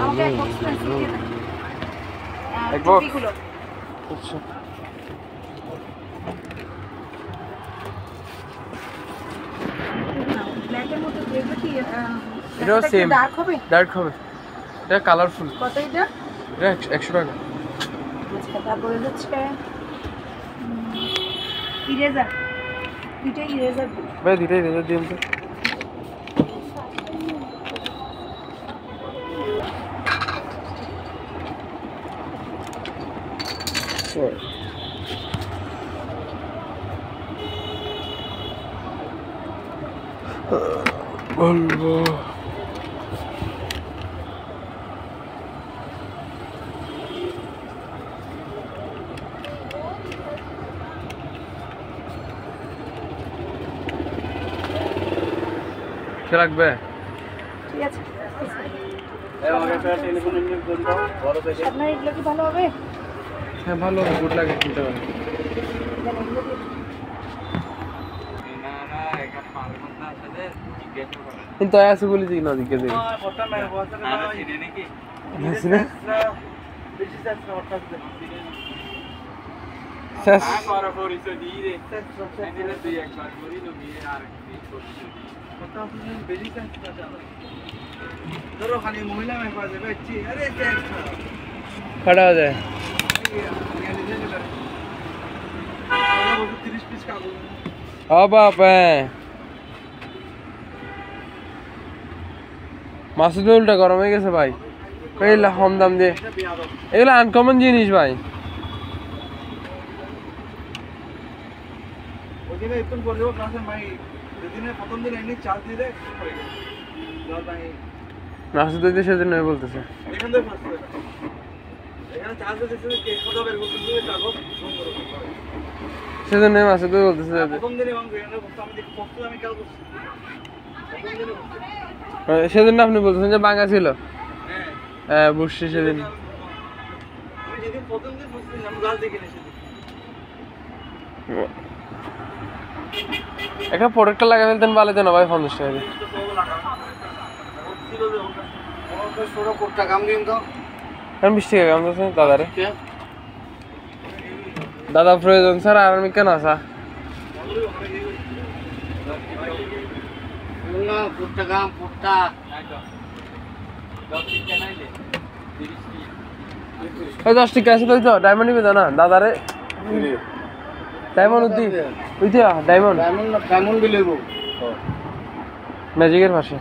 আমাকে এক box pencil দিয়ে দেন এক বক্স টুপিগুলো আচ্ছা ব্ল্যাকের মধ্যে দেখবে কি এটাও সেম ডার্ক হবে এটা কালারফুল কত এটা 100 টাকা আচ্ছা তারপরে হচ্ছে ইরেজার দুইটা ইরেজার দিন ভাই দুইটাই রেজার দিন তো বলবো কে লাগবে ঠিক আছে আপনার এগুলো কি ভালো হবে হ্যাঁ ভালো গুড লাগে কিনতে পারে কিন্তু আছে বলি দিই না দিকে দিই खड़ा हो जाए अब आप মাসুদ ভাই উল্টা গরম হয়ে গেছে ভাই কইলা কম দাম দিয়ে এগুলো আনকমন জিনিস ভাই ওদিনে একটু পরেও ক্লাসে ভাই যেদিনে প্রথম দিন এমনি চার্জ দিয়ে দেয় মাসুদ ভাই সেদিন নয় বলতেছে এখান থেকে ফার্স্ট এখানে চার্জ দিতেছে কে কত বের করতেছে কাগজ ফোন করো সেদিন নয় মাসুদ ভাই বলতেছে প্রথম দিনে আমি এখানে বসে আমি দেখি পোস্ট আমি কাল বসছি প্রথম দিনে সেদিন না আপনি বলতেছেন যে বাঙ্গা ছিল হ্যাঁ হ্যাঁ বুঝছি সেদিন আমি যেদিন প্রথম দিন বসছি আমি গাছ দেখে নিয়েছি একটা প্রোডাক্টটা লাগাই ফেলতেন ভালো তো না ভাই 50 টাকা দিয়ে ছিল যে ওটা ছোট কোটটা কাম দিন তো কারণ 20 টাকা কাম দিয়েছেন দাদারে দাদা প্রয়োজন স্যার আর আমি কেন আসা না কোটটা কাম কোটটা 10 টাকা আছে তো ডায়মন্ড নিবে না দাদারে ডায়মন্ড উইতে ডায়মন্ড ডায়মন্ড বিলেবো ম্যাজিকের পাশে